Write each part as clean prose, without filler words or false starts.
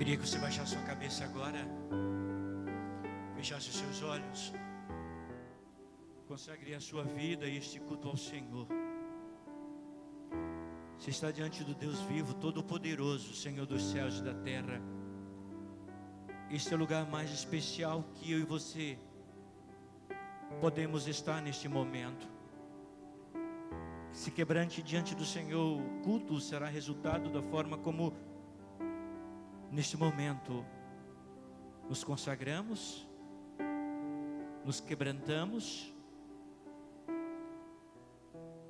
Queria que você baixasse sua cabeça agora, fechasse os seus olhos, consagre a sua vida e este culto ao Senhor. Você está diante do Deus vivo, Todo-Poderoso, Senhor dos céus e da terra. Este é o lugar mais especial que eu e você podemos estar neste momento. Se quebrante diante do Senhor, o culto será resultado da forma como neste momento nos consagramos, nos quebrantamos,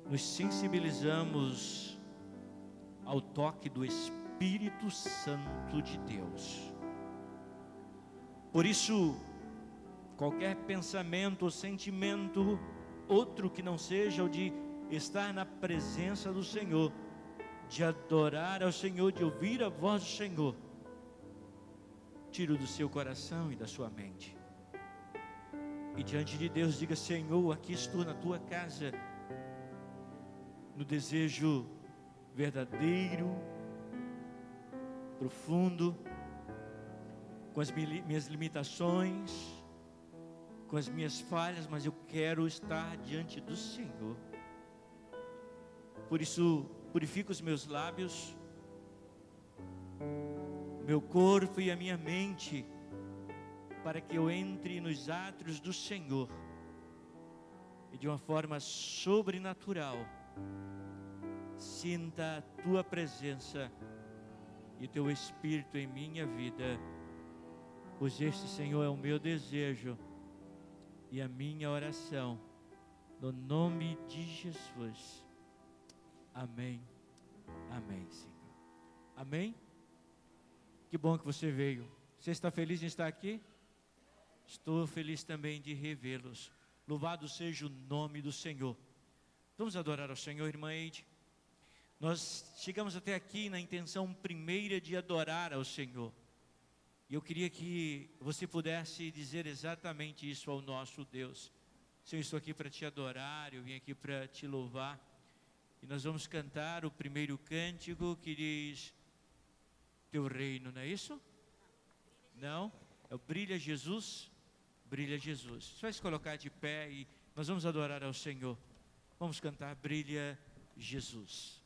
nos sensibilizamos ao toque do Espírito Santo de Deus. Por isso, qualquer pensamento ou sentimento outro que não seja o de estar na presença do Senhor, de adorar ao Senhor, de ouvir a voz do Senhor, tira do seu coração e da sua mente. E diante de Deus diga: Senhor, aqui estou na tua casa, no desejo verdadeiro, profundo, com as minhas limitações, com as minhas falhas, mas eu quero estar diante do Senhor. Por isso, purifica os meus lábios, meu corpo e a minha mente, para que eu entre nos átrios do Senhor e de uma forma sobrenatural sinta a tua presença e o teu Espírito em minha vida, pois este, Senhor, é o meu desejo e a minha oração, no nome de Jesus. Amém, amém, Senhor, amém. Que bom que você veio. Você está feliz em estar aqui? Estou feliz também de revê-los. Louvado seja o nome do Senhor. Vamos adorar ao Senhor, irmã Eide. Nós chegamos até aqui na intenção primeira de adorar ao Senhor. E eu queria que você pudesse dizer exatamente isso ao nosso Deus. Senhor, eu estou aqui para te adorar, eu vim aqui para te louvar. E nós vamos cantar o primeiro cântico que diz: Teu reino, não é isso? Não? É o Brilha Jesus? Brilha Jesus. Você vai se colocar de pé e nós vamos adorar ao Senhor. Vamos cantar Brilha Jesus.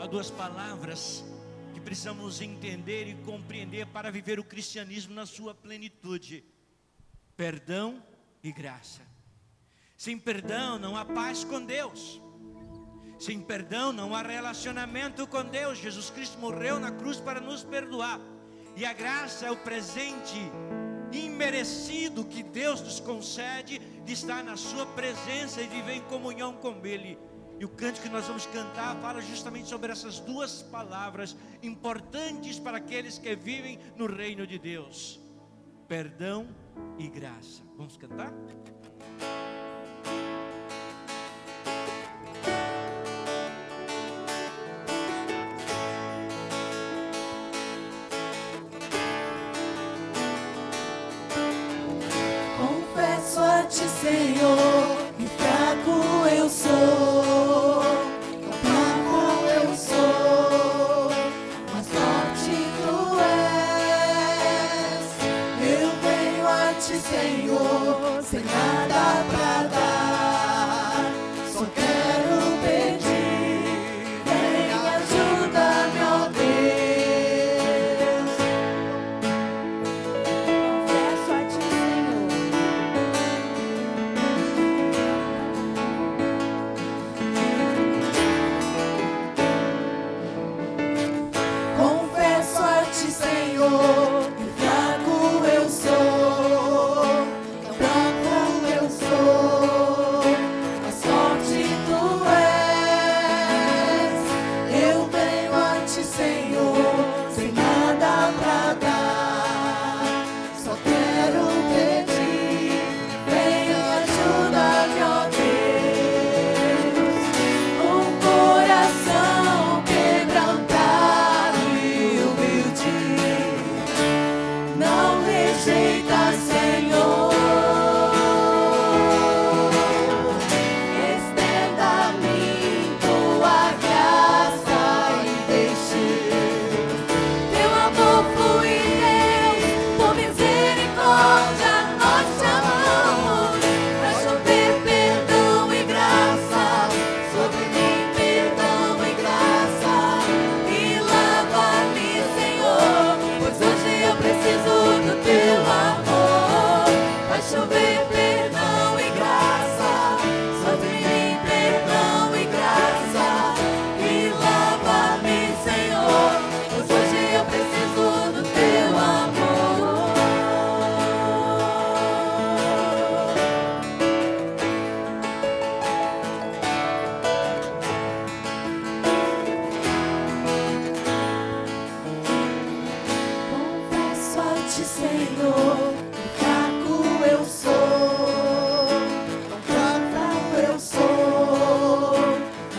Há duas palavras que precisamos entender e compreender para viver o cristianismo na sua plenitude: perdão e graça. Sem perdão não há paz com Deus. Sem perdão não há relacionamento com Deus. Jesus Cristo morreu na cruz para nos perdoar. E a graça é o presente imerecido que Deus nos concede de estar na sua presença e de viver em comunhão com Ele. E o cântico que nós vamos cantar fala justamente sobre essas duas palavras importantes para aqueles que vivem no reino de Deus: perdão e graça. Vamos cantar? Confesso a Ti, Senhor, que fraco eu sou, fraco eu sou, mas forte Tu és. Eu venho a Ti, Senhor, sem nada pra dar, só quero pedir, vem ajuda-me, ó Deus. Confesso a Ti, confesso a Ti, Senhor, que fraco eu sou, fraco eu sou, mas forte Tu és. Eu venho a Ti, Senhor, sem nada pra dar, só quero pedir, vem ajuda-me, ó Deus. Um coração quebrantado e humilde, não rejeita, Senhor. Estenda a mim Tua graça e deixe Teu amor fluir, Deus, por misericórdia nós Te amamos. Vai chover perdão e graça sobre mim, perdão e graça, e lava-me, Senhor, pois hoje eu preciso do Teu amor. Vai chover perdão e graça sobre mim, perdão e graça, e lava-me, Senhor, pois hoje eu preciso do Teu amor. Confesso a Ti, Senhor, que fraco eu sou, fraco eu sou,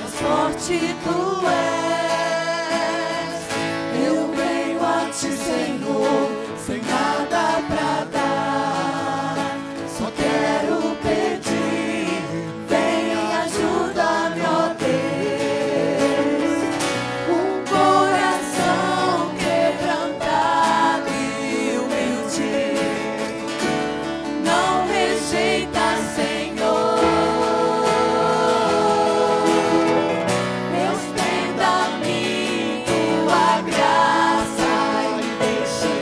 mas forte Tu és. Eu venho a Ti, Senhor, sem nada pra dar, só quero pedir, vem ajuda-me, ó Deus. Um coração quebrantado e humilde, não rejeita, Senhor. Estenda a mim Tua graça e deixe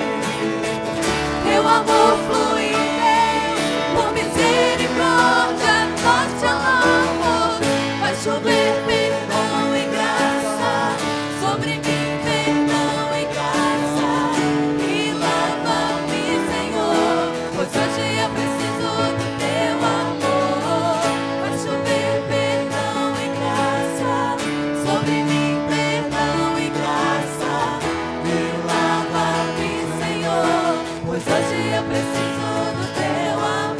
Teu amor fluir, Deus, por misericórdia nós Te amamos. Vai chover perdão e graça sobre mim, perdão e graça, e lava-me, Senhor, pois hoje eu preciso do Teu amor. Vai chover perdão e graça sobre mim, perdão e graça, e lava-me, Senhor, pois hoje eu preciso do Teu amor.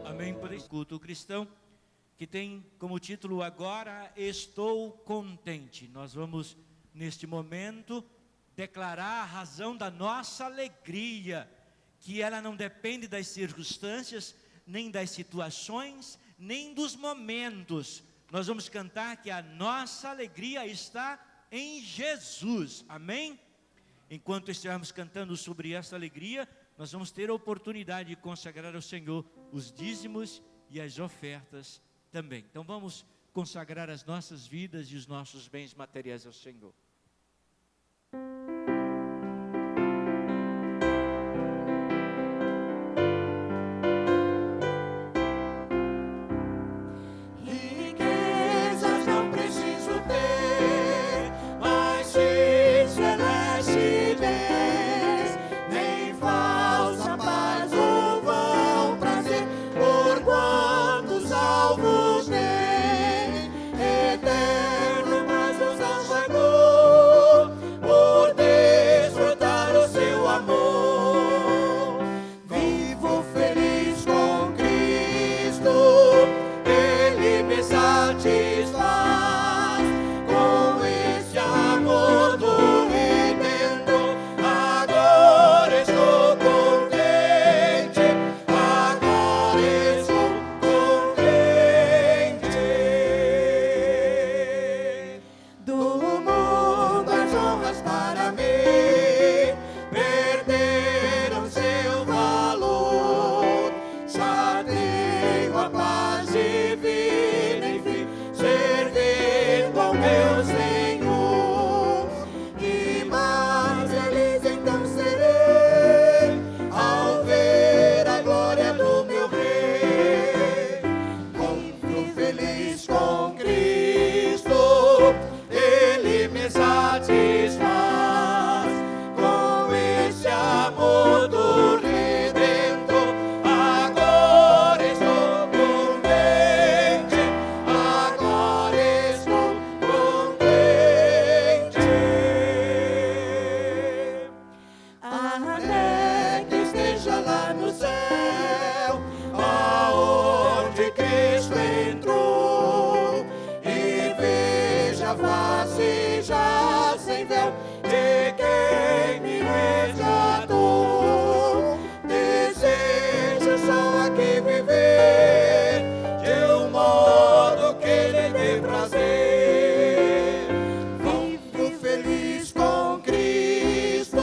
Amém. Por esse culto cristão que tem como título agora: Estou contente. Nós vamos neste momento declarar a razão da nossa alegria, que ela não depende das circunstâncias, nem das situações, nem dos momentos. Nós vamos cantar que a nossa alegria está em Jesus. Amém? Enquanto estivermos cantando sobre essa alegria, nós vamos ter a oportunidade de consagrar ao Senhor os dízimos e as ofertas também. Então vamos consagrar as nossas vidas e os nossos bens materiais ao Senhor. Riquezas não preciso ter, mas sim celeste bens, nem falsa paz ou vão prazer, por quantos alvos tem, eterno mas nos dá chegou, por desfrutar o seu amor. Vivo feliz com Cristo, Ele me satisfaz, com esse amor do Redentor. Agora estou contente, agora estou contente. Do mundo as honras para mim perderam seu valor. Já tenho a paz divina, enfim, servindo ao meu Senhor. E mais feliz então serei ao ver a glória do meu Rei. Vivo feliz com Cristo, Ele me satisfaz, com esse amor do Redentor. Agora estou contente, agora estou contente. Até que esteja lá no céu, aonde Cristo entrou, e veja a face já sem véu de quem me resgatou. Desejo só aqui viver de um modo que lhe dê prazer. Vivo feliz com Cristo,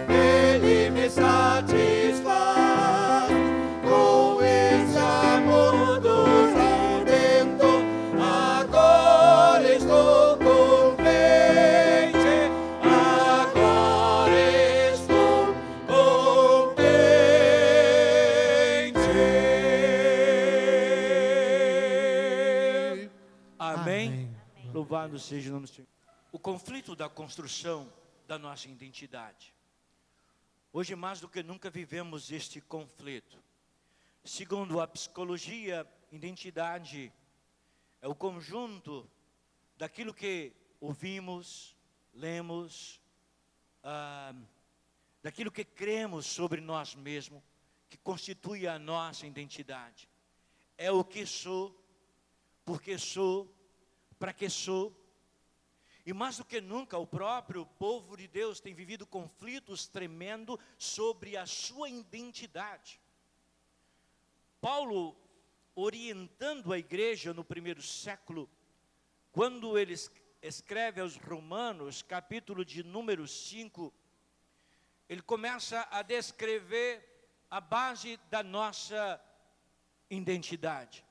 Ele me satisfaz, com esse amor do Redentor. Agora estou contente, agora estou contente. Amém? Louvado seja o nome do Senhor. O conflito da construção da nossa identidade. Hoje, mais do que nunca, vivemos este conflito. Segundo a psicologia, identidade é o conjunto daquilo que ouvimos, lemos, daquilo que cremos sobre nós mesmos, que constitui a nossa identidade. É o que sou, porque sou, para que sou. E mais do que nunca, o próprio povo de Deus tem vivido conflitos tremendos sobre a sua identidade. Paulo, orientando a igreja no primeiro século, quando ele escreve aos Romanos, capítulo de número 5, ele começa a descrever a base da nossa identidade.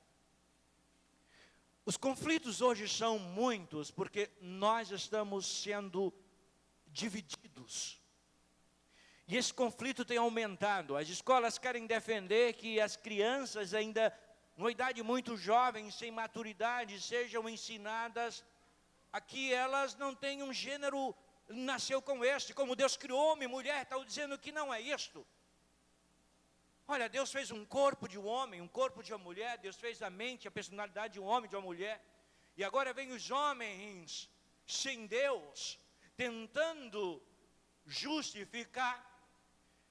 Os conflitos hoje são muitos, porque nós estamos sendo divididos. E esse conflito tem aumentado. As escolas querem defender que as crianças ainda, numa idade muito jovem, sem maturidade, sejam ensinadas a que elas não têm um gênero, nasceu com este, como Deus criou homem e mulher, está dizendo que não é isto. Olha, Deus fez um corpo de um homem, um corpo de uma mulher, Deus fez a mente, a personalidade de um homem e de uma mulher. E agora vem os homens sem Deus, tentando justificar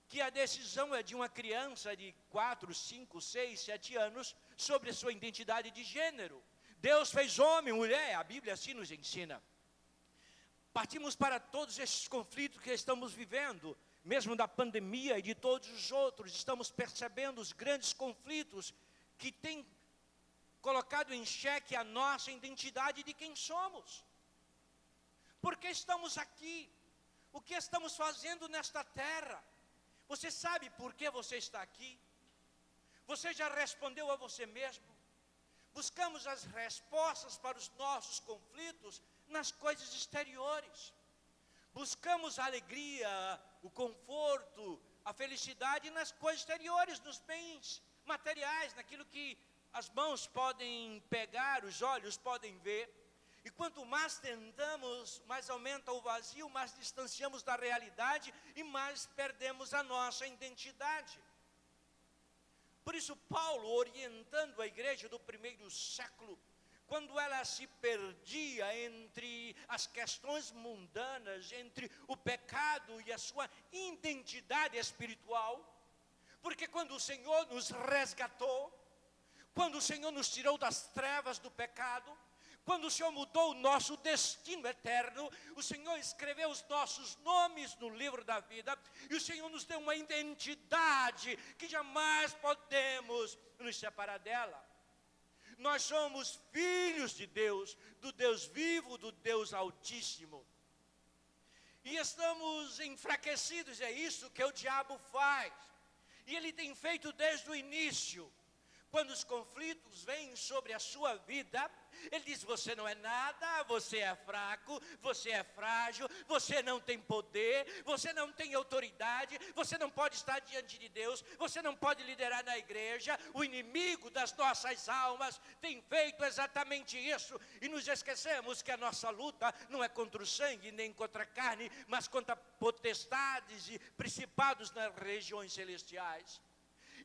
que a decisão é de uma criança de 4, 5, 6, 7 anos sobre a sua identidade de gênero. Deus fez homem, mulher, a Bíblia assim nos ensina. Partimos para todos esses conflitos que estamos vivendo, mesmo da pandemia e de todos os outros, estamos percebendo os grandes conflitos que têm colocado em xeque a nossa identidade de quem somos. Por que estamos aqui? O que estamos fazendo nesta terra? Você sabe por que você está aqui? Você já respondeu a você mesmo? Buscamos as respostas para os nossos conflitos nas coisas exteriores. Buscamos a alegria, o conforto, a felicidade nas coisas exteriores, nos bens materiais, naquilo que as mãos podem pegar, os olhos podem ver. E quanto mais tentamos, mais aumenta o vazio, mais distanciamos da realidade e mais perdemos a nossa identidade. Por isso Paulo, orientando a igreja do primeiro século, quando ela se perdia entre as questões mundanas, entre o pecado e a sua identidade espiritual, porque quando o Senhor nos resgatou, quando o Senhor nos tirou das trevas do pecado, quando o Senhor mudou o nosso destino eterno, o Senhor escreveu os nossos nomes no livro da vida, e o Senhor nos deu uma identidade que jamais podemos nos separar dela. Nós somos filhos de Deus, do Deus vivo, do Deus Altíssimo. E estamos enfraquecidos, é isso que o diabo faz. E ele tem feito desde o início. Quando os conflitos vêm sobre a sua vida, ele diz: você não é nada, você é fraco, você é frágil, você não tem poder, você não tem autoridade, você não pode estar diante de Deus, você não pode liderar na igreja. O inimigo das nossas almas tem feito exatamente isso, e nos esquecemos que a nossa luta não é contra o sangue, nem contra a carne, mas contra potestades e principados nas regiões celestiais.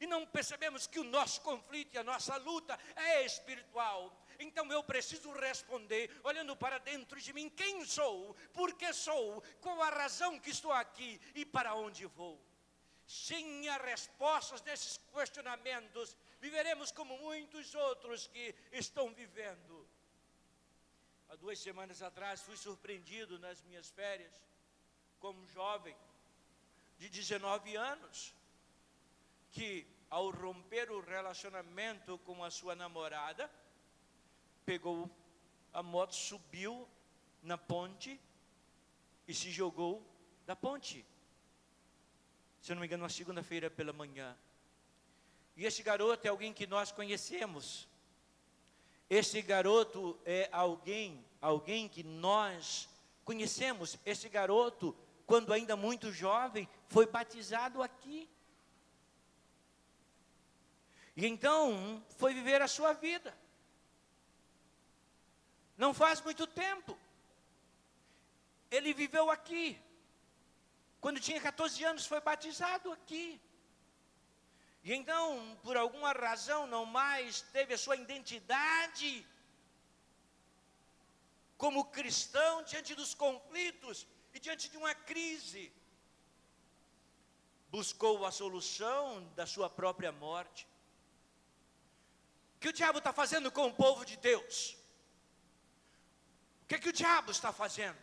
E não percebemos que o nosso conflito e a nossa luta é espiritual. Então eu preciso responder, olhando para dentro de mim: quem sou? Por que sou? Qual a razão que estou aqui? E para onde vou? Sem as respostas desses questionamentos, viveremos como muitos outros que estão vivendo. Há 2 semanas atrás fui surpreendido nas minhas férias, como jovem de 19 anos, que ao romper o relacionamento com a sua namorada, pegou a moto, subiu na ponte e se jogou da ponte. Se eu não me engano, uma segunda-feira pela manhã. E esse garoto é alguém que nós conhecemos. Esse garoto é alguém que nós conhecemos. Esse garoto, quando ainda muito jovem, foi batizado aqui. E então foi viver a sua vida. Não faz muito tempo. Ele viveu aqui. Quando tinha 14 anos foi batizado aqui. E então, por alguma razão, não mais teve a sua identidade como cristão diante dos conflitos e diante de uma crise. Buscou a solução da sua própria morte. O que o diabo está fazendo com o povo de Deus? O que o diabo está fazendo?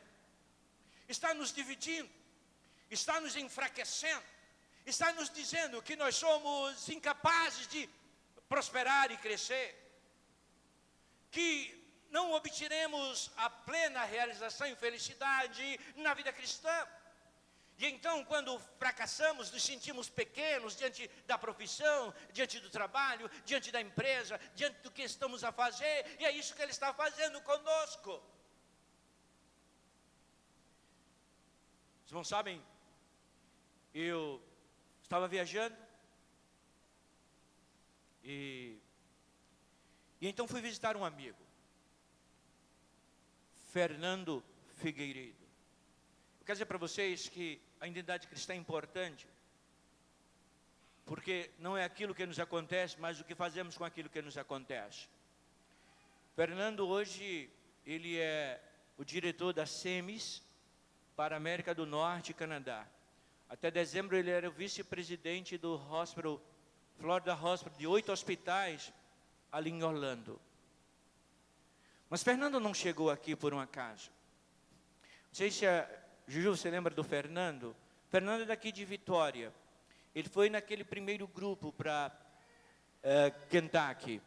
Está nos dividindo, está nos enfraquecendo, está nos dizendo que nós somos incapazes de prosperar e crescer, que não obteremos a plena realização e felicidade na vida cristã. E então, quando fracassamos, nos sentimos pequenos diante da profissão, diante do trabalho, diante da empresa, diante do que estamos a fazer, e é isso que ele está fazendo conosco. Os irmãos sabem, eu estava viajando, e então fui visitar um amigo, Fernando Figueiredo. Eu quero dizer para vocês que a identidade cristã é importante, porque não é aquilo que nos acontece, mas o que fazemos com aquilo que nos acontece. Fernando hoje, ele é o diretor da SEMES para a América do Norte e Canadá. Até dezembro ele era o vice-presidente do Hospital, Florida Hospital, de 8 hospitais ali em Orlando. Mas Fernando não chegou aqui por um acaso. Não sei se Juju, você lembra do Fernando? Fernando é daqui de Vitória. Ele foi naquele primeiro grupo para Kentucky.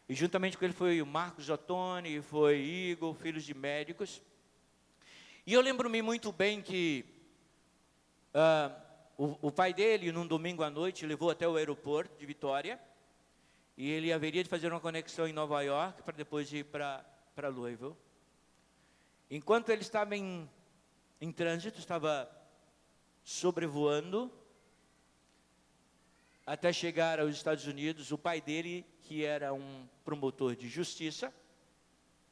E juntamente com ele foi o Marcos Ottoni, foi Igor, filhos de médicos. E eu lembro-me muito bem que o pai dele, num domingo à noite, levou até o aeroporto de Vitória, e ele haveria de fazer uma conexão em Nova York, para depois ir para Louisville. Enquanto ele estava em trânsito, estava sobrevoando, até chegar aos Estados Unidos, o pai dele, que era um promotor de justiça,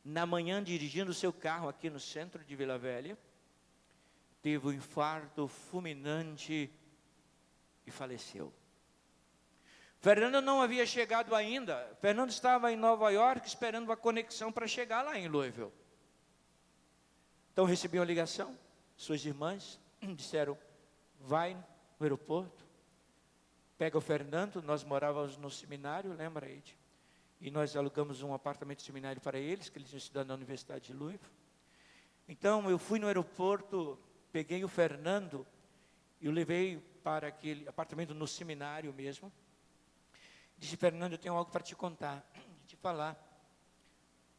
na manhã dirigindo o seu carro aqui no centro de Vila Velha, teve um infarto fulminante e faleceu. Fernando não havia chegado ainda. Fernando estava em Nova York esperando a conexão para chegar lá em Louisville. Então recebi uma ligação, suas irmãs disseram, vai no aeroporto, pega o Fernando. Nós morávamos no seminário, lembra, Eide? E nós alugamos um apartamento de seminário para eles, que eles tinham estudado na Universidade de Louisville. Então eu fui no aeroporto, peguei o Fernando e o levei para aquele apartamento no seminário mesmo. Disse, Fernando, eu tenho algo para te contar, de te falar.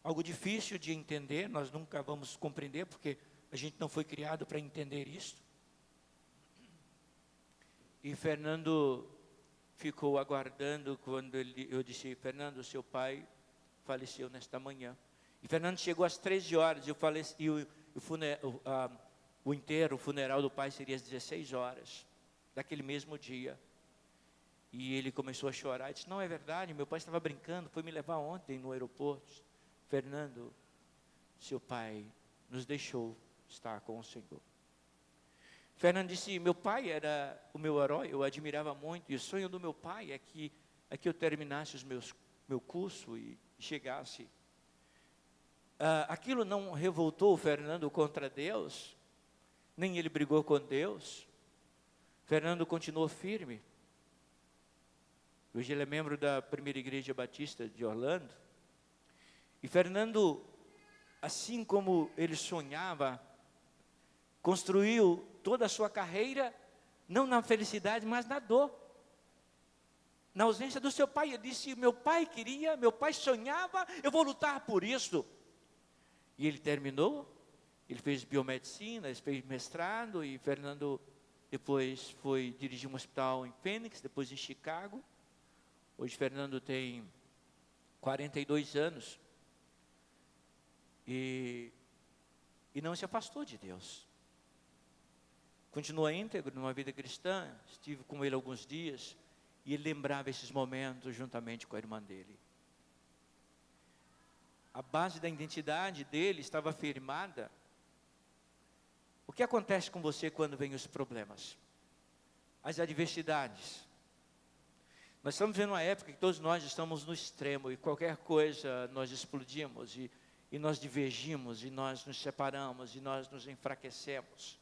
Algo difícil de entender, nós nunca vamos compreender, porque a gente não foi criado para entender isso. E Fernando ficou aguardando quando eu disse, Fernando, seu pai faleceu nesta manhã. E Fernando chegou às 13 horas, e o enterro, o funeral do pai seria às 16 horas, daquele mesmo dia. E ele começou a chorar, e disse, não é verdade, meu pai estava brincando, foi me levar ontem no aeroporto. Fernando, seu pai nos deixou estar com o Senhor. Fernando disse, meu pai era o meu herói, eu admirava muito, e o sonho do meu pai é que eu terminasse meu curso e chegasse. Aquilo não revoltou o Fernando contra Deus, nem ele brigou com Deus. Fernando continuou firme. Hoje ele é membro da primeira igreja batista de Orlando. E Fernando, assim como ele sonhava, construiu toda a sua carreira, não na felicidade, mas na dor. Na ausência do seu pai. Ele disse, meu pai sonhava, eu vou lutar por isso. E ele terminou, ele fez biomedicina, ele fez mestrado, e Fernando depois foi dirigir um hospital em Phoenix, depois em Chicago. Hoje Fernando tem 42 anos e não se afastou de Deus. Continua íntegro numa vida cristã. Estive com ele alguns dias e ele lembrava esses momentos juntamente com a irmã dele. A base da identidade dele estava firmada. O que acontece com você quando vêm os problemas? As adversidades. Nós estamos vivendo uma época que todos nós estamos no extremo, e qualquer coisa nós explodimos, e nós divergimos, e nós nos separamos, e nós nos enfraquecemos.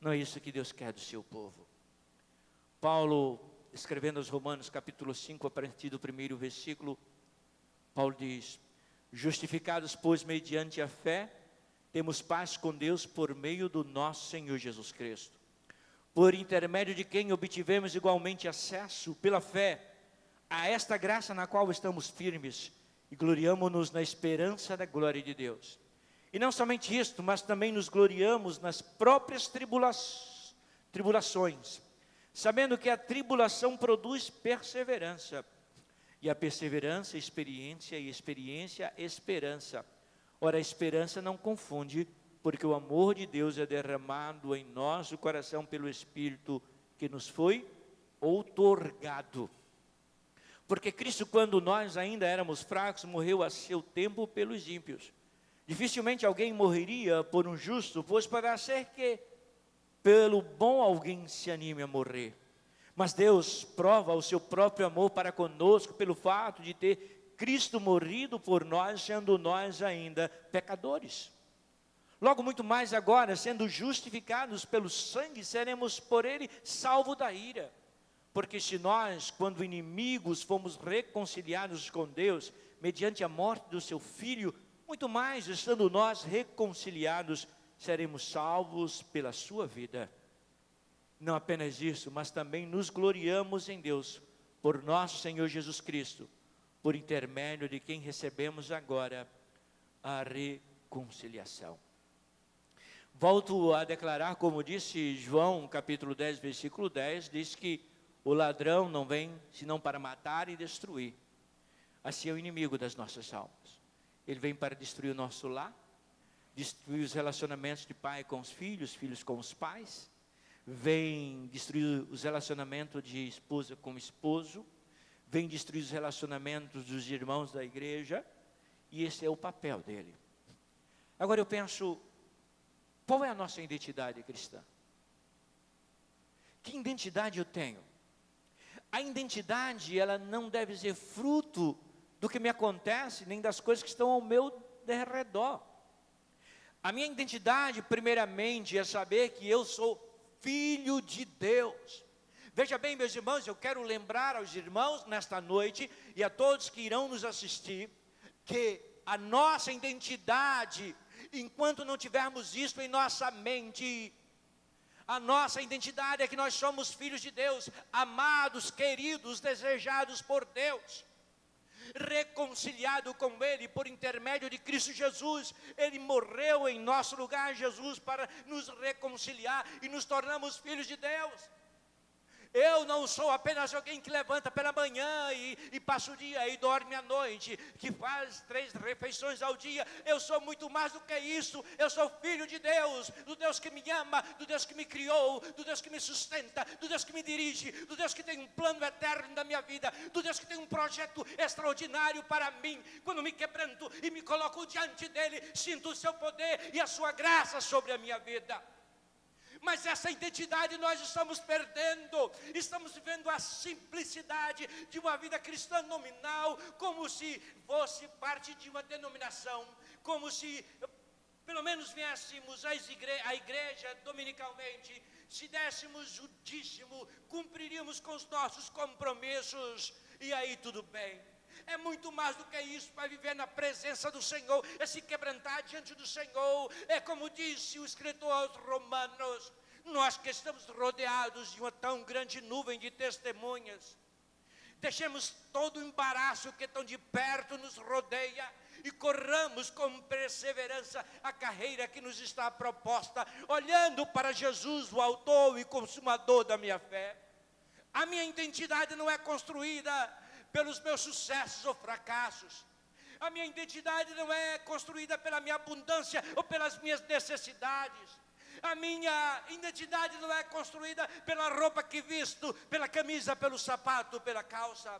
Não é isso que Deus quer do seu povo. Paulo, escrevendo aos Romanos capítulo 5, a partir do primeiro versículo, Paulo diz, justificados, pois, mediante a fé, temos paz com Deus por meio do nosso Senhor Jesus Cristo, por intermédio de quem obtivemos igualmente acesso, pela fé, a esta graça na qual estamos firmes, e gloriamo-nos na esperança da glória de Deus. E não somente isto, mas também nos gloriamos nas próprias tribulações, sabendo que a tribulação produz perseverança, e a perseverança, experiência, e experiência, esperança. Ora, a esperança não confunde, porque o amor de Deus é derramado em nosso coração pelo Espírito que nos foi outorgado. Porque Cristo, quando nós ainda éramos fracos, morreu a seu tempo pelos ímpios. Dificilmente alguém morreria por um justo, pois poderá ser que pelo bom alguém se anime a morrer. Mas Deus prova o seu próprio amor para conosco pelo fato de ter Cristo morrido por nós, sendo nós ainda pecadores. Logo muito mais agora, sendo justificados pelo sangue, seremos por ele salvos da ira. Porque se nós, quando inimigos, fomos reconciliados com Deus, mediante a morte do seu Filho, muito mais, estando nós reconciliados, seremos salvos pela sua vida. Não apenas isso, mas também nos gloriamos em Deus, por nosso Senhor Jesus Cristo, por intermédio de quem recebemos agora a reconciliação. Volto a declarar, como disse João, capítulo 10, versículo 10, diz que o ladrão não vem senão para matar e destruir. Assim é o inimigo das nossas almas. Ele vem para destruir o nosso lar, destruir os relacionamentos de pai com os filhos, filhos com os pais, vem destruir os relacionamentos de esposa com esposo, vem destruir os relacionamentos dos irmãos da igreja, e esse é o papel dele. Agora eu penso, qual é a nossa identidade cristã? Que identidade eu tenho? A identidade, ela não deve ser fruto do que me acontece, nem das coisas que estão ao meu derredor. A minha identidade, primeiramente, é saber que eu sou filho de Deus. Veja bem, meus irmãos, eu quero lembrar aos irmãos nesta noite e a todos que irão nos assistir, que a nossa identidade, enquanto não tivermos isso em nossa mente, a nossa identidade é que nós somos filhos de Deus, amados, queridos, desejados por Deus, reconciliado com Ele por intermédio de Cristo Jesus. Ele morreu em nosso lugar, Jesus, para nos reconciliar e nos tornamos filhos de Deus. Eu não sou apenas alguém que levanta pela manhã e passa o dia e dorme à noite, que faz 3 refeições ao dia. Eu sou muito mais do que isso. Eu sou filho de Deus, do Deus que me ama, do Deus que me criou, do Deus que me sustenta, do Deus que me dirige, do Deus que tem um plano eterno na minha vida, do Deus que tem um projeto extraordinário para mim. Quando me quebranto e me coloco diante dele, sinto o seu poder e a sua graça sobre a minha vida. Mas essa identidade nós estamos perdendo. Estamos vivendo a simplicidade de uma vida cristã nominal, como se fosse parte de uma denominação, como se pelo menos viéssemos à igreja dominicalmente, se dessemos o dízimo, cumpriríamos com os nossos compromissos, e aí tudo bem. É muito mais do que isso para viver na presença do Senhor, é se quebrantar diante do Senhor. É como disse o escritor aos Romanos, nós que estamos rodeados de uma tão grande nuvem de testemunhas, deixemos todo o embaraço que tão de perto nos rodeia e corramos com perseverança a carreira que nos está proposta, olhando para Jesus, o autor e consumador da minha fé. A minha identidade não é construída pelos meus sucessos ou fracassos. A minha identidade não é construída pela minha abundância ou pelas minhas necessidades. A minha identidade não é construída pela roupa que visto, pela camisa, pelo sapato, pela calça.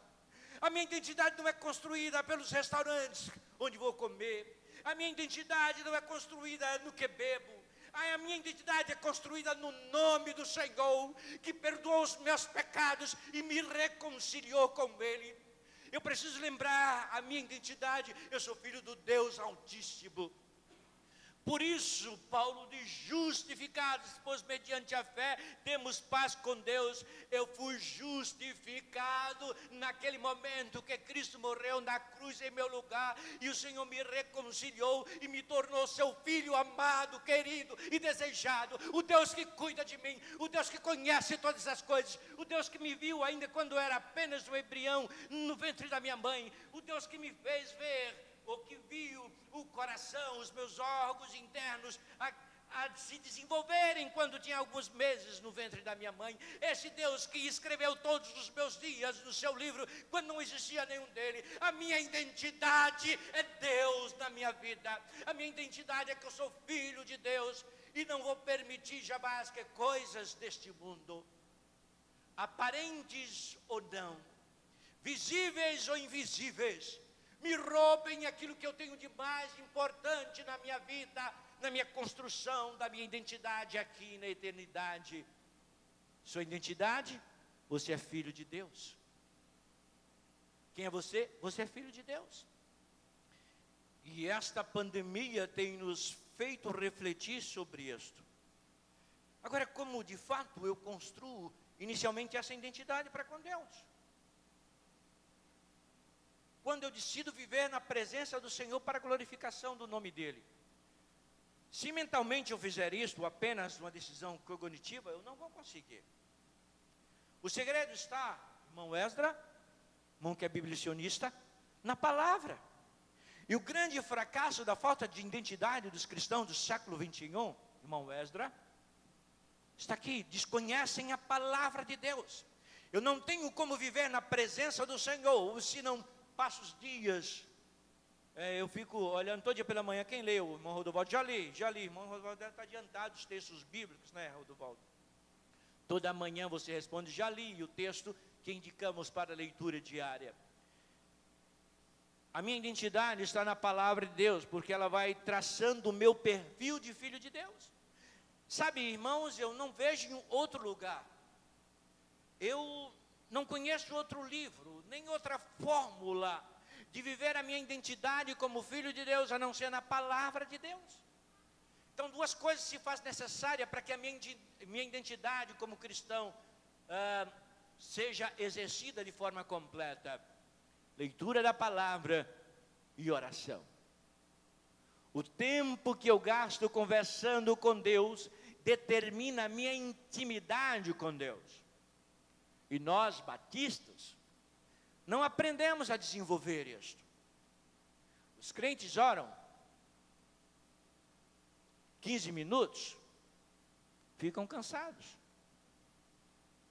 A minha identidade não é construída pelos restaurantes onde vou comer. A minha identidade não é construída no que bebo. A minha identidade é construída no nome do Senhor, que perdoou os meus pecados e me reconciliou com Ele. Eu preciso lembrar a minha identidade. Eu sou filho do Deus Altíssimo. Por isso, Paulo diz, justificados, pois mediante a fé temos paz com Deus. Eu fui justificado naquele momento que Cristo morreu na cruz em meu lugar, e o Senhor me reconciliou e me tornou seu filho amado, querido e desejado. O Deus que cuida de mim, o Deus que conhece todas as coisas, o Deus que me viu ainda quando eu era apenas um embrião no ventre da minha mãe, o Deus que me fez ver, ou que viu o coração, os meus órgãos internos a se desenvolverem quando tinha alguns meses no ventre da minha mãe. Esse Deus que escreveu todos os meus dias no seu livro, quando não existia nenhum dele. A minha identidade é Deus na minha vida. A minha identidade é que eu sou filho de Deus e não vou permitir jamais que coisas deste mundo, aparentes ou não, visíveis ou invisíveis, me roubem aquilo que eu tenho de mais importante na minha vida, na minha construção, da minha identidade aqui na eternidade. Sua identidade? Você é filho de Deus. Quem é você? Você é filho de Deus. E esta pandemia tem nos feito refletir sobre isto. Agora, como de fato eu construo inicialmente essa identidade para com Deus? Quando eu decido viver na presença do Senhor para a glorificação do nome dEle. Se mentalmente eu fizer isto, apenas uma decisão cognitiva, eu não vou conseguir. O segredo está, irmão Esdra, irmão que é biblicionista, na palavra. E o grande fracasso da falta de identidade dos cristãos do século 21 irmão Esdra, está aqui, desconhecem a palavra de Deus. Eu não tenho como viver na presença do Senhor, se não passo os dias. Eu fico olhando todo dia pela manhã, quem leu, irmão Rodovaldo? Já li, irmão Rodovaldo deve estar adiantado os textos bíblicos, né, Rodovaldo? Toda manhã você responde, já li o texto que indicamos para a leitura diária. A minha identidade está na palavra de Deus, porque ela vai traçando o meu perfil de filho de Deus. Sabe, irmãos, eu não vejo em outro lugar. Eu não conheço outro livro, nem outra fórmula de viver a minha identidade como filho de Deus, a não ser na palavra de Deus. Então, duas coisas se fazem necessárias para que a minha identidade como cristão seja exercida de forma completa: leitura da palavra e oração. O tempo que eu gasto conversando com Deus determina a minha intimidade com Deus. E nós, batistas, não aprendemos a desenvolver isto. Os crentes oram 15 minutos, ficam cansados.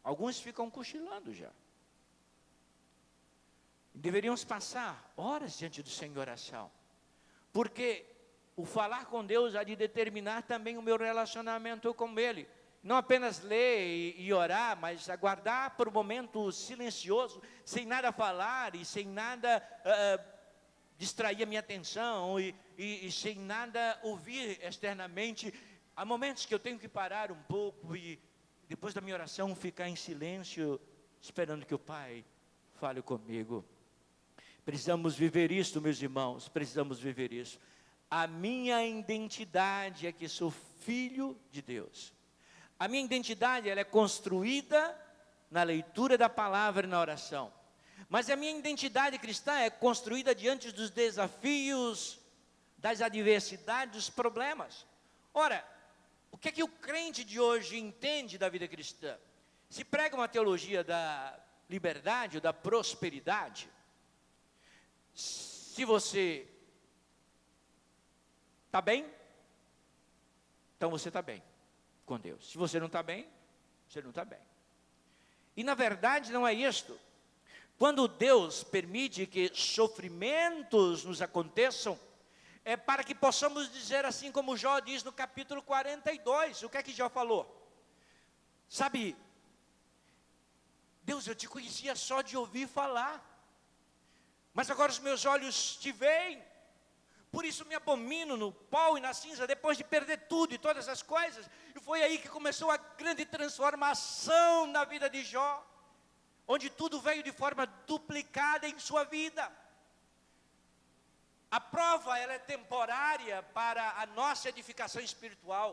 Alguns ficam cochilando já. Deveríamos passar horas diante do Senhor em oração, porque o falar com Deus há de determinar também o meu relacionamento com Ele. Não apenas ler e orar, mas aguardar por um momento silencioso, sem nada falar e sem nada distrair a minha atenção e sem nada ouvir externamente. Há momentos que eu tenho que parar um pouco e depois da minha oração ficar em silêncio, esperando que o Pai fale comigo. Precisamos viver isso, meus irmãos, precisamos viver isso. A minha identidade é que sou filho de Deus. A minha identidade, ela é construída na leitura da palavra e na oração. Mas a minha identidade cristã é construída diante dos desafios, das adversidades, dos problemas. Ora, o que é que o crente de hoje entende da vida cristã? Se prega uma teologia da liberdade ou da prosperidade. Se você está bem, então você está bem com Deus. Se você não está bem, você não está bem. E na verdade não é isto. Quando Deus permite que sofrimentos nos aconteçam, é para que possamos dizer assim como Jó diz no capítulo 42. O que é que Jó falou? Sabe, Deus, eu te conhecia só de ouvir falar, mas agora os meus olhos te veem. Por isso me abomino no pó e na cinza, depois de perder tudo e todas as coisas. E foi aí que começou a grande transformação na vida de Jó, onde tudo veio de forma duplicada em sua vida. A prova, ela é temporária para a nossa edificação espiritual,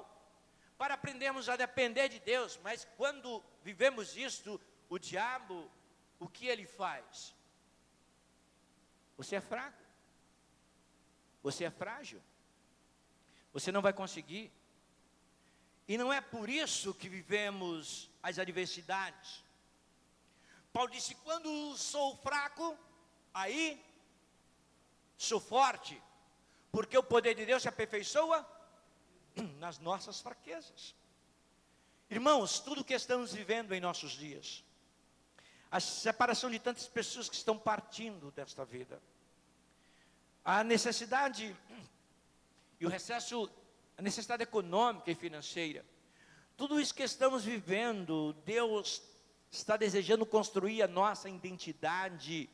para aprendermos a depender de Deus. Mas quando vivemos isto, o diabo, o que ele faz? Você é fraco. Você é frágil. Você não vai conseguir. E não é por isso que vivemos as adversidades. Paulo disse, quando sou fraco, aí sou forte. Porque o poder de Deus se aperfeiçoa nas nossas fraquezas. Irmãos, tudo que estamos vivendo em nossos dias, a separação de tantas pessoas que estão partindo desta vida, a necessidade e o recesso, a necessidade econômica e financeira, tudo isso que estamos vivendo, Deus está desejando construir a nossa identidade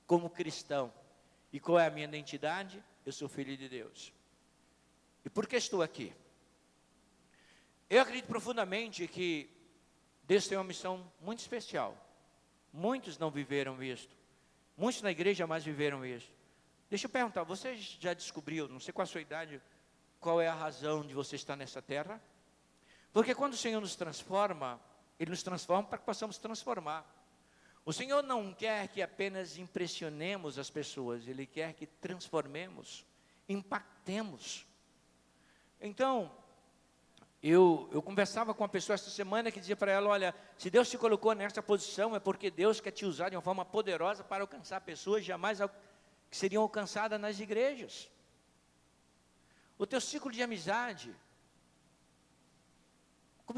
como cristão. E qual é a minha identidade? Eu sou filho de Deus. E por que estou aqui? Eu acredito profundamente que Deus tem uma missão muito especial. Muitos não viveram isto. Muitos na igreja jamais viveram isto. Deixa eu perguntar, você já descobriu, não sei qual a sua idade, qual é a razão de você estar nessa terra? Porque quando o Senhor nos transforma, Ele nos transforma para que possamos transformar. O Senhor não quer que apenas impressionemos as pessoas, Ele quer que transformemos, impactemos. Então, eu conversava com uma pessoa esta semana que dizia para ela, olha, se Deus te colocou nessa posição, é porque Deus quer te usar de uma forma poderosa para alcançar pessoas jamais que seriam alcançadas nas igrejas. O teu ciclo de amizade, o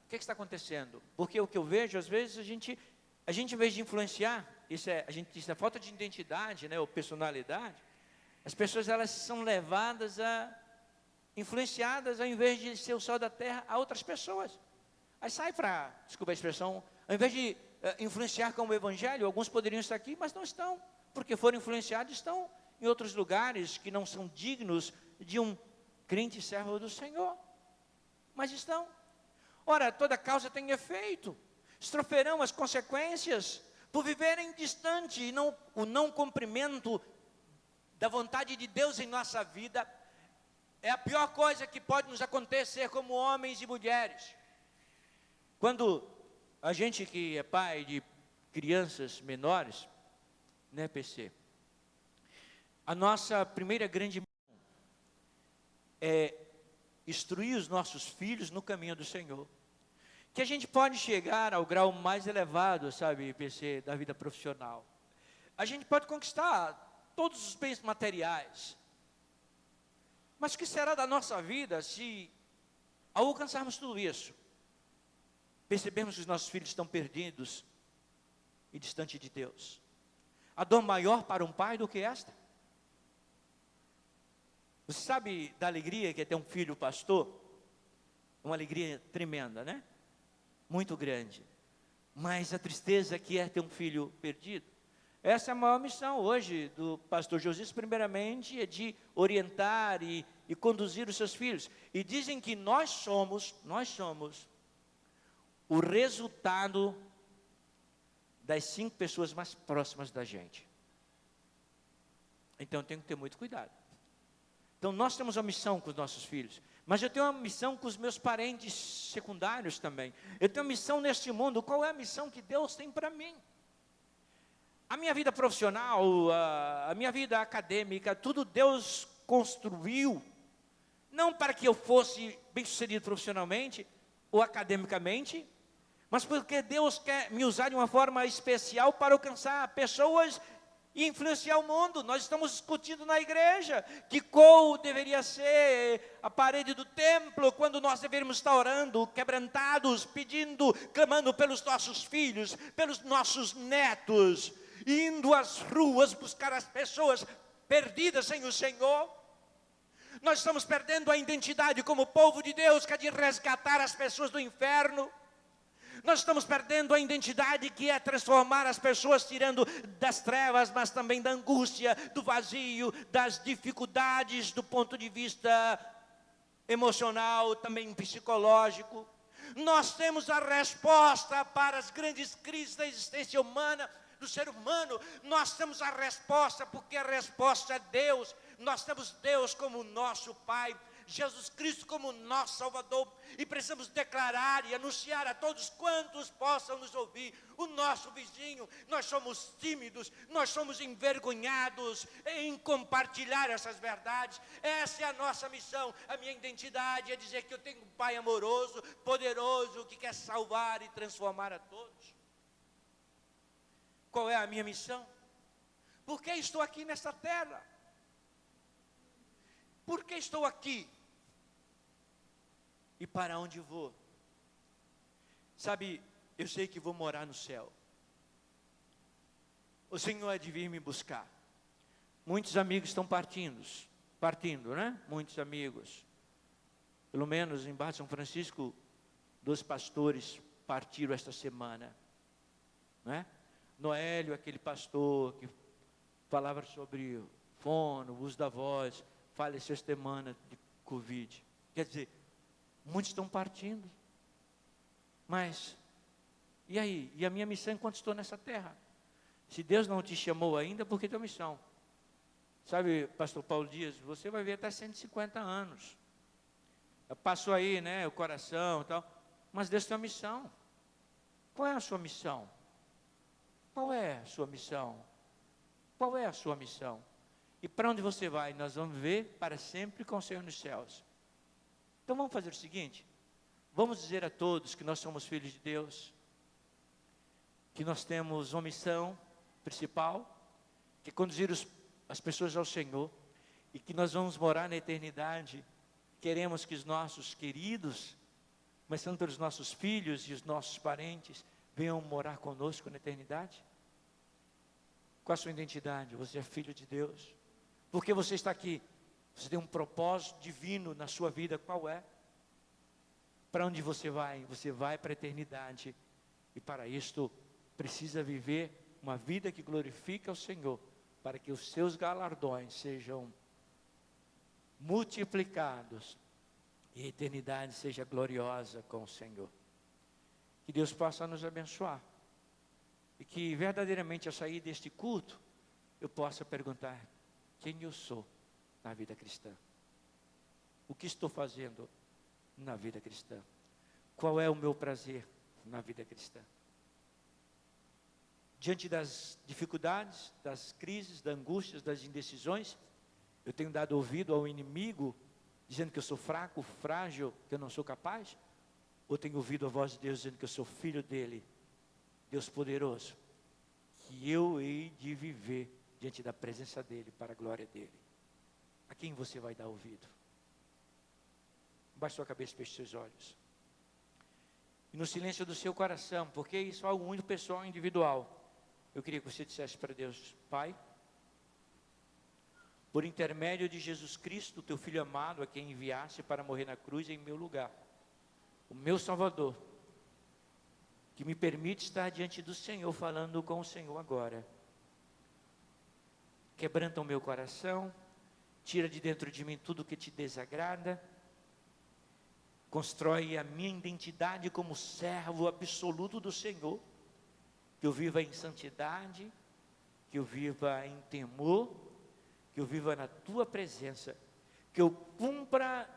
que está acontecendo? Porque o que eu vejo, às vezes, a gente em vez de influenciar, isso é falta de identidade, né, ou personalidade, as pessoas elas são levadas influenciadas, ao invés de ser o sal da terra, a outras pessoas. Aí sai desculpa a expressão, ao invés de influenciar com o evangelho, alguns poderiam estar aqui, mas não estão, porque foram influenciados, estão em outros lugares que não são dignos de um crente servo do Senhor, mas estão. Ora, toda causa tem efeito, sofrerão as consequências por viverem distante, e o não cumprimento da vontade de Deus em nossa vida é a pior coisa que pode nos acontecer como homens e mulheres. Quando a gente que é pai de crianças menores, né, PC, a nossa primeira grande missão é instruir os nossos filhos no caminho do Senhor. Que a gente pode chegar ao grau mais elevado, sabe, PC, da vida profissional. A gente pode conquistar todos os bens materiais. Mas o que será da nossa vida se, ao alcançarmos tudo isso, percebemos que os nossos filhos estão perdidos e distantes de Deus? Há dor maior para um pai do que esta? Você sabe da alegria que é ter um filho pastor? Uma alegria tremenda, né? Muito grande. Mas a tristeza que é ter um filho perdido. Essa é a maior missão hoje do pastor Josias, primeiramente, é de orientar e conduzir os seus filhos. E dizem que nós somos o resultado das 5 pessoas mais próximas da gente. Então, eu tenho que ter muito cuidado. Então, nós temos uma missão com os nossos filhos, mas eu tenho uma missão com os meus parentes secundários também. Eu tenho uma missão neste mundo. Qual é a missão que Deus tem para mim? A minha vida profissional, a minha vida acadêmica, tudo Deus construiu, não para que eu fosse bem-sucedido profissionalmente ou academicamente, mas porque Deus quer me usar de uma forma especial para alcançar pessoas e influenciar o mundo. Nós estamos discutindo na igreja que qual deveria ser a parede do templo, quando nós deveríamos estar orando, quebrantados, pedindo, clamando pelos nossos filhos, pelos nossos netos, indo às ruas buscar as pessoas perdidas sem o Senhor. Nós estamos perdendo a identidade como povo de Deus, que é de resgatar as pessoas do inferno. Nós estamos perdendo a identidade que é transformar as pessoas, tirando das trevas, mas também da angústia, do vazio, das dificuldades do ponto de vista emocional, também psicológico. Nós temos a resposta para as grandes crises da existência humana, do ser humano. Nós temos a resposta, porque a resposta é Deus. Nós temos Deus como nosso Pai, Jesus Cristo como nosso Salvador, e precisamos declarar e anunciar a todos quantos possam nos ouvir, o nosso vizinho. Nós somos tímidos, nós somos envergonhados em compartilhar essas verdades. Essa é a nossa missão. A minha identidade é dizer que eu tenho um Pai amoroso, poderoso, que quer salvar e transformar a todos. Qual é a minha missão? Por que estou aqui nessa terra? Por que estou aqui? E para onde vou? Sabe, eu sei que vou morar no céu. O Senhor há de vir me buscar. Muitos amigos estão partindo, né? Muitos amigos. Pelo menos em Barra de São Francisco, 2 pastores partiram esta semana, né? Noélio, aquele pastor que falava sobre fono, o uso da voz, faleceu esta semana de Covid. Quer dizer, muitos estão partindo. Mas, e aí? E a minha missão enquanto estou nessa terra? Se Deus não te chamou ainda, por que tua missão? Sabe, pastor Paulo Dias, você vai ver até 150 anos. Passou aí, né, o coração e tal. Mas Deus tem uma missão. Qual é a sua missão? Qual é a sua missão? Qual é a sua missão? E para onde você vai? Nós vamos viver para sempre com o Senhor nos céus. Então vamos fazer o seguinte. Vamos dizer a todos que nós somos filhos de Deus. Que nós temos uma missão principal. Que é conduzir as pessoas ao Senhor. E que nós vamos morar na eternidade. Queremos que os nossos queridos, começando pelos nossos filhos e os nossos parentes, venham morar conosco na eternidade? Qual a sua identidade? Você é filho de Deus. Por que você está aqui? Você tem um propósito divino na sua vida. Qual é? Para onde você vai? Você vai para a eternidade. E para isto, precisa viver uma vida que glorifica o Senhor, para que os seus galardões sejam multiplicados e a eternidade seja gloriosa com o Senhor. Que Deus possa nos abençoar. E que verdadeiramente ao sair deste culto, eu possa perguntar quem eu sou na vida cristã. O que estou fazendo na vida cristã? Qual é o meu prazer na vida cristã? Diante das dificuldades, das crises, das angústias, das indecisões, eu tenho dado ouvido ao inimigo, dizendo que eu sou fraco, frágil, que eu não sou capaz? Ou tenho ouvido a voz de Deus dizendo que eu sou filho dele, Deus poderoso, que eu hei de viver diante da presença dele, para a glória dele? A quem você vai dar ouvido? Baixe sua cabeça e feche seus olhos. E no silêncio do seu coração, porque isso é algo muito pessoal, individual, eu queria que você dissesse para Deus: Pai, por intermédio de Jesus Cristo, teu Filho amado, a quem enviaste para morrer na cruz em meu lugar, o meu Salvador, que me permite estar diante do Senhor, falando com o Senhor agora. Quebranta o meu coração, tira de dentro de mim tudo que te desagrada, constrói a minha identidade como servo absoluto do Senhor, que eu viva em santidade, que eu viva em temor, que eu viva na tua presença, que eu cumpra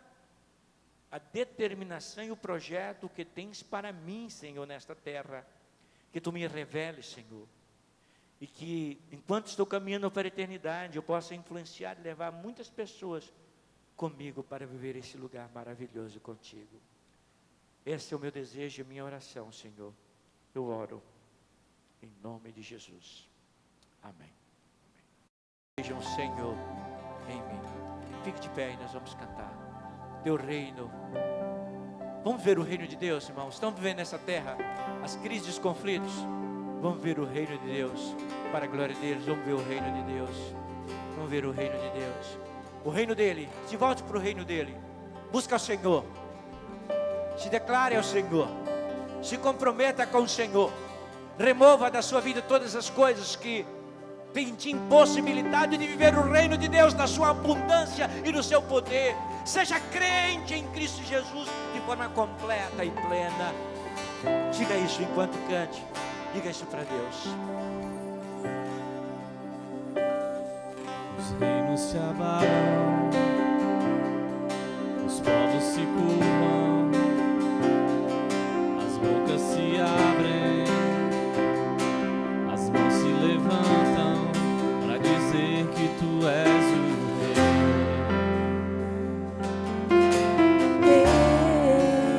a determinação e o projeto que tens para mim, Senhor, nesta terra. Que tu me reveles, Senhor, e que enquanto estou caminhando para a eternidade, eu possa influenciar e levar muitas pessoas comigo para viver esse lugar maravilhoso contigo. Esse é o meu desejo e a minha oração, Senhor. Eu oro em nome de Jesus. Amém. Vejam o Senhor em mim. Fique de pé e nós vamos cantar. Teu reino. Vamos ver o reino de Deus, irmãos. Estamos vivendo nessa terra as crises, os conflitos. Vamos ver o reino de Deus, para a glória deles. Vamos ver o reino de Deus. Vamos ver o reino de Deus. O reino dele. Se volte para o reino dele. Busca o Senhor. Se declare ao Senhor. Se comprometa com o Senhor. Remova da sua vida todas as coisas que tem te impossibilidade de viver o reino de Deus na sua abundância e no seu poder. Seja crente em Cristo Jesus de forma completa e plena. Diga isso enquanto cante. Diga isso para Deus. Os reinos se abalam, os povos se curvam, as bocas se abrem, as mãos se levantam para dizer que tu és o Rei,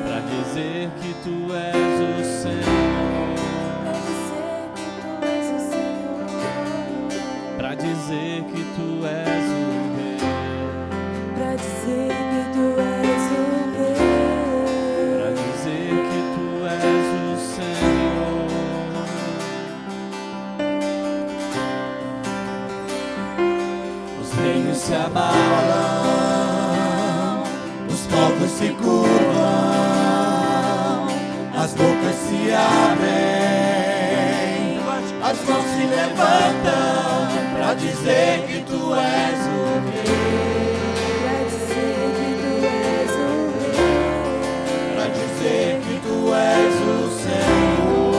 para dizer que tu és o Senhor, para dizer que tu és o Rei, Pra dizer que tu és o Rei, para dizer que tu és o Senhor. Os reinos se abalam, os povos se curvam, as bocas se abrem, as mãos se levantam para dizer que tu és o Rei, pra dizer que tu és o Rei, para dizer que tu és o Senhor,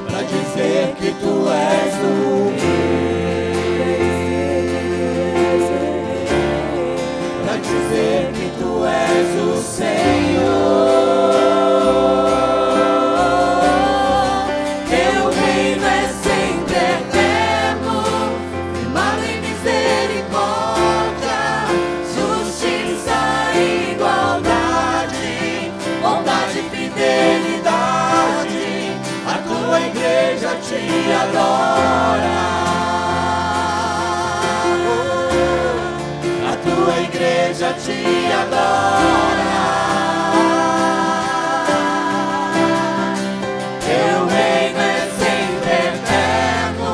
para dizer que tu és o Rei, para dizer que tu és o Senhor. Teu reino é sempre eterno, firmado em misericórdia, justiça e igualdade, bondade e fidelidade. A tua igreja te adora. A tua igreja te adora. Teu reino é sempre eterno,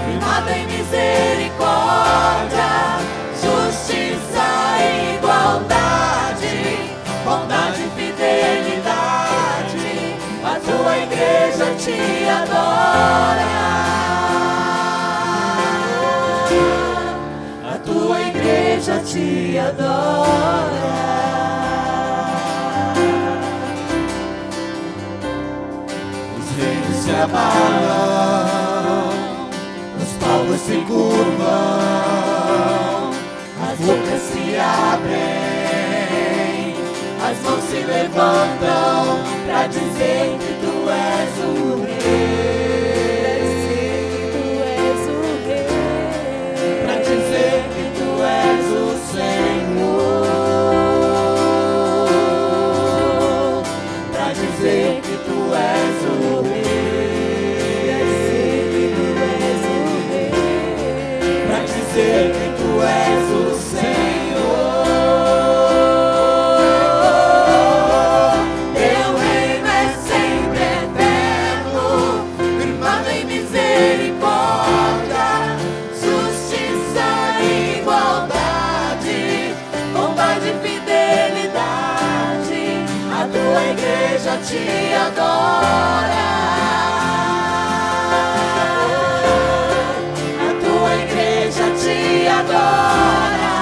firmado em misericórdia, justiça e igualdade, bondade e fidelidade. A tua igreja te adora. A tua igreja te adora. Os reinos se abalam, os povos se curvam, As bocas se abrem, as mãos se levantam pra dizer que tu és o rei. Pra dizer que tu és o Senhor. Pra dizer que tu és o rei. Pra dizer que tu és o Senhor. Teu reino é sempre eterno, firmado em misericórdia, justiça e igualdade, bondade e fidelidade. A tua igreja te adora. A tua igreja te adora.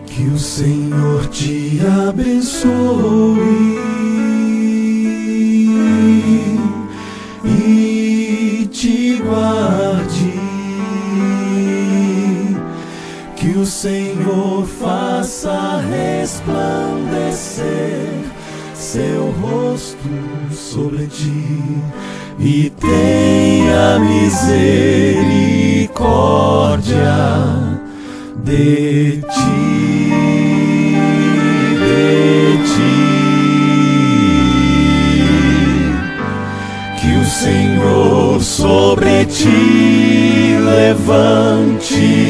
Que o Senhor te abençoe e te guarde. Que o Senhor faça resplandecer seu rosto sobre ti e tenha misericórdia de ti. Que o Senhor sobre ti levante